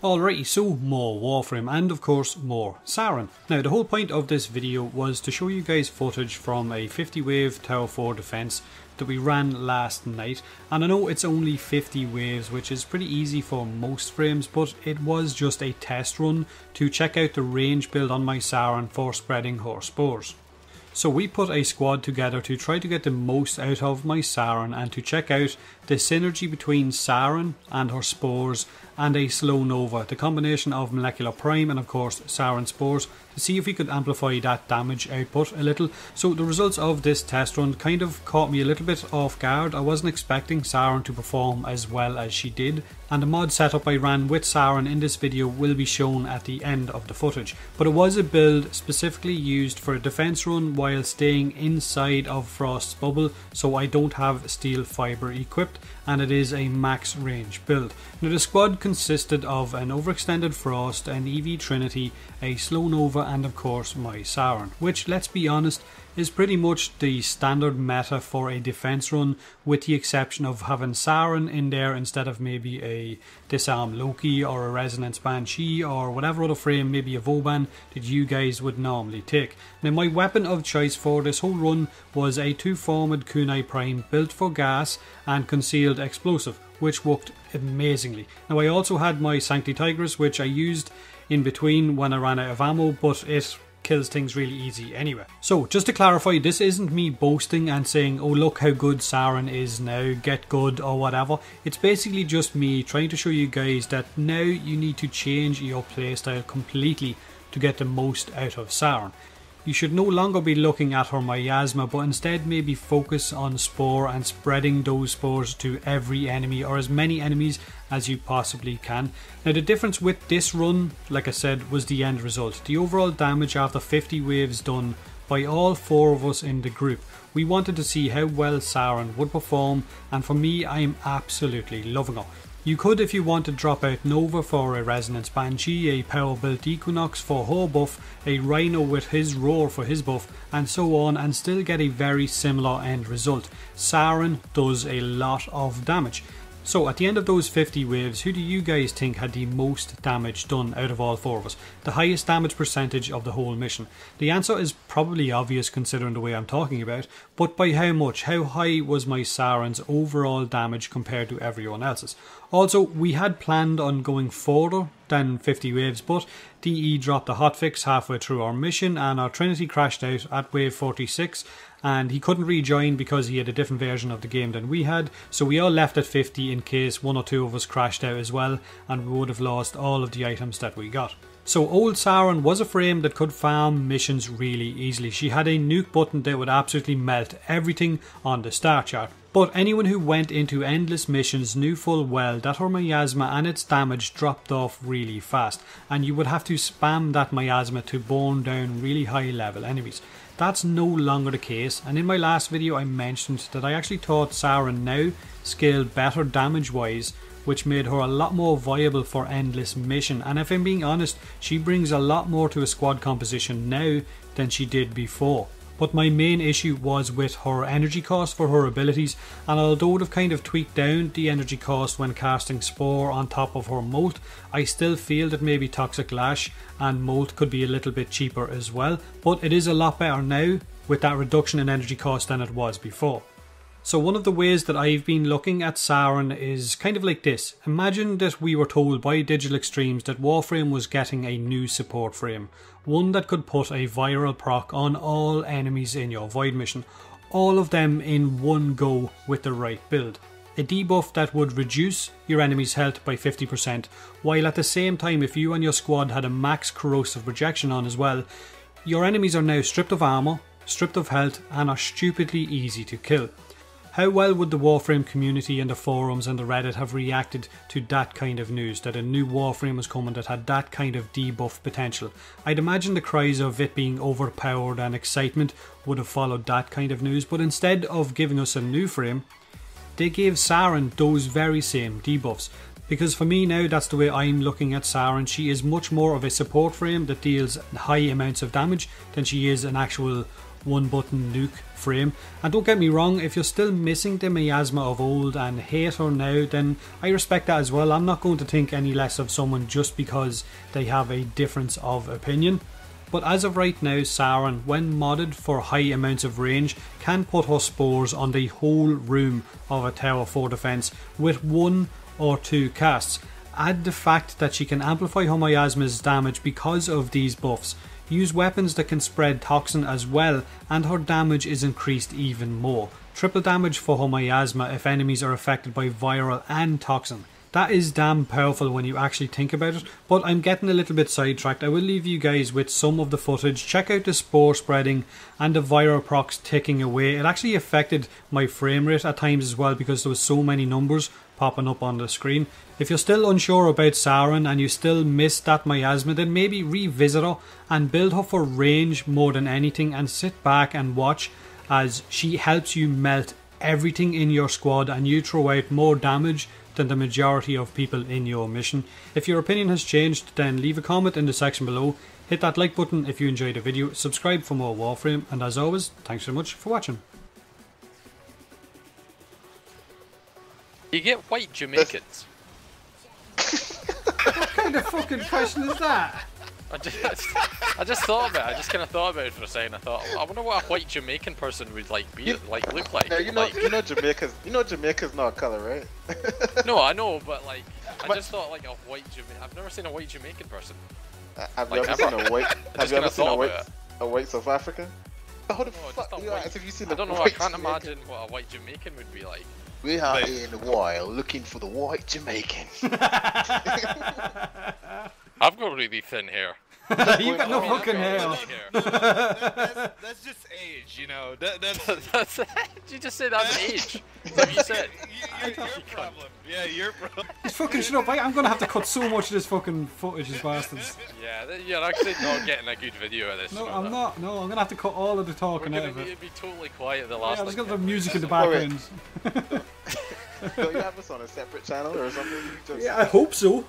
Alrighty, so more Warframe and of course more Saryn. Now the whole point of this video was to show you guys footage from a 50 wave Tower 4 defense that we ran last night, and I know it's only 50 waves, which is pretty easy for most frames, but it was just a test run to check out the range build on my Saryn for spreading her spores. So we put a squad together to try to get the most out of my Saryn and to check out the synergy between Saryn and her spores and a slow nova, the combination of molecular prime and of course Saryn spores, to see if we could amplify that damage output a little. So the results of this test run kind of caught me a little bit off guard. I wasn't expecting Saryn to perform as well as she did, and the mod setup I ran with Saryn in this video will be shown at the end of the footage. But it was a build specifically used for a defense run while staying inside of Frost's bubble, so I don't have steel fibre equipped, and it is a max range build. Now the squad consisted of an overextended Frost, an EV Trinity, a slow nova and of course my Saryn, which, let's be honest, is pretty much the standard meta for a defense run, with the exception of having Saryn in there instead of maybe a Disarm Loki or a Resonance Banshee or whatever other frame, maybe a Vauban, that you guys would normally take. Now my weapon of choice for this whole run was a 2-formed Kunai Prime built for gas and concealed explosive, which worked amazingly. Now I also had my Sancti Tigris, which I used in between when I ran out of ammo, but it kills things really easy anyway. So just to clarify, this isn't me boasting and saying, oh look how good Saryn is now, get good or whatever. It's basically just me trying to show you guys that now you need to change your playstyle completely to get the most out of Saryn. You should no longer be looking at her miasma, but instead maybe focus on spore and spreading those spores to every enemy, or as many enemies as you possibly can. Now the difference with this run, like I said, was the end result. The overall damage after 50 waves done by all 4 of us in the group. We wanted to see how well Saryn would perform, and for me, I am absolutely loving her. You could, if you wanted, drop out Nova for a Resonance Banshee, a Power Built Equinox for her buff, a Rhino with his Roar for his buff, and so on, and still get a very similar end result. Saryn does a lot of damage. So at the end of those 50 waves, who do you guys think had the most damage done out of all 4 of us? The highest damage percentage of the whole mission? The answer is probably obvious considering the way I'm talking about, but by how much? How high was my Saryn's overall damage compared to everyone else's? Also, we had planned on going further than 50 waves, but DE dropped a hotfix halfway through our mission and our Trinity crashed out at wave 46, and he couldn't rejoin because he had a different version of the game than we had, so we all left at 50 in case 1 or 2 of us crashed out as well, and we would have lost all of the items that we got. So old Saryn was a frame that could farm missions really easily. She had a nuke button that would absolutely melt everything on the star chart. But anyone who went into endless missions knew full well that her miasma and its damage dropped off really fast, and you would have to spam that miasma to burn down really high level enemies. That's no longer the case, and in my last video I mentioned that I actually thought Saryn now scaled better damage wise, which made her a lot more viable for endless mission, and if I'm being honest, she brings a lot more to a squad composition now than she did before. But my main issue was with her energy cost for her abilities, and although they've kind of tweaked down the energy cost when casting Spore on top of her Molt, I still feel that maybe Toxic Lash and Molt could be a little bit cheaper as well, but it is a lot better now with that reduction in energy cost than it was before. So one of the ways that I've been looking at Saryn is kind of like this. Imagine that we were told by Digital Extremes that Warframe was getting a new support frame. One that could put a viral proc on all enemies in your Void mission. All of them in one go with the right build. A debuff that would reduce your enemy's health by 50%, while at the same time, if you and your squad had a max corrosive rejection on as well, your enemies are now stripped of armor, stripped of health, and are stupidly easy to kill. How well would the Warframe community and the forums and the Reddit have reacted to that kind of news, that a new Warframe was coming that had that kind of debuff potential? I'd imagine the cries of it being overpowered and excitement would have followed that kind of news, but instead of giving us a new frame, they gave Saryn those very same debuffs. Because for me now, that's the way I'm looking at Saryn. She is much more of a support frame that deals high amounts of damage than she is an actual one button nuke frame. And don't get me wrong, if you're still missing the miasma of old and hate her now, then I respect that as well. I'm not going to think any less of someone just because they have a difference of opinion. But as of right now, Saryn, when modded for high amounts of range, can put her spores on the whole room of a tower 4 defense with 1 or 2 casts. Add the fact that she can amplify her miasma's damage because of these buffs, use weapons that can spread toxin as well, and her damage is increased even more. Triple damage for her miasma if enemies are affected by viral and toxin. That is damn powerful when you actually think about it, but I'm getting a little bit sidetracked. I will leave you guys with some of the footage. Check out the spore spreading and the viral procs ticking away. It actually affected my frame rate at times as well because there was so many numbers popping up on the screen. If you're still unsure about Saryn and you still miss that miasma, then maybe revisit her and build her for range more than anything, and sit back and watch as she helps you melt everything in your squad and you throw out more damage than the majority of people in your mission. If your opinion has changed, then leave a comment in the section below. Hit that like button if you enjoyed the video, subscribe for more Warframe, and as always, thanks so much for watching. You get white Jamaicans. What kind of fucking question is that? I just thought about it. I just kind of thought about it for a second. I thought, I wonder what a white Jamaican person would look like. No, you know Jamaica's not a color, right? No, I know, but like, I just thought like a white Jamaican. I've never seen a white Jamaican person. Have you ever seen a white? Have you ever seen a white South African? How the fuck? Have you seen? I don't know. I can't imagine what a white Jamaican would be like. We are in the wild looking for the white Jamaican. I've got really thin hair. You got no fucking hair. That's just age, you know. You just said that's age. That's what you said. Your problem. Yeah, your problem. Just fucking shut up. I'm gonna have to cut so much of this fucking footage, these bastards. Yeah, you're actually not getting a good video of this. No, I'm not. No, I'm gonna have to cut all of the talking out of it. It'd be totally quiet the last. Yeah, I'm just like, gonna have music in the background. Don't you have this on a separate channel or something? Yeah, I hope so.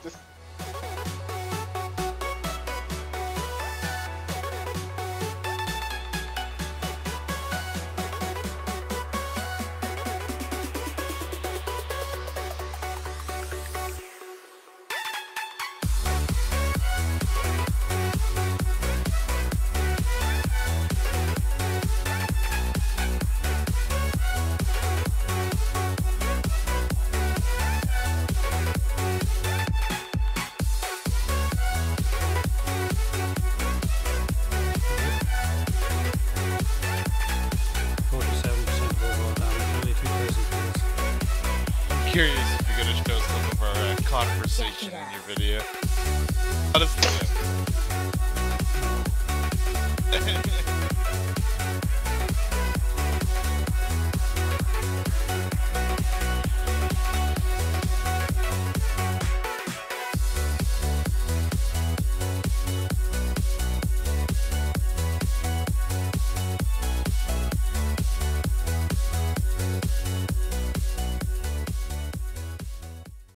Curious if you're gonna show some of our conversation in your video. How does that?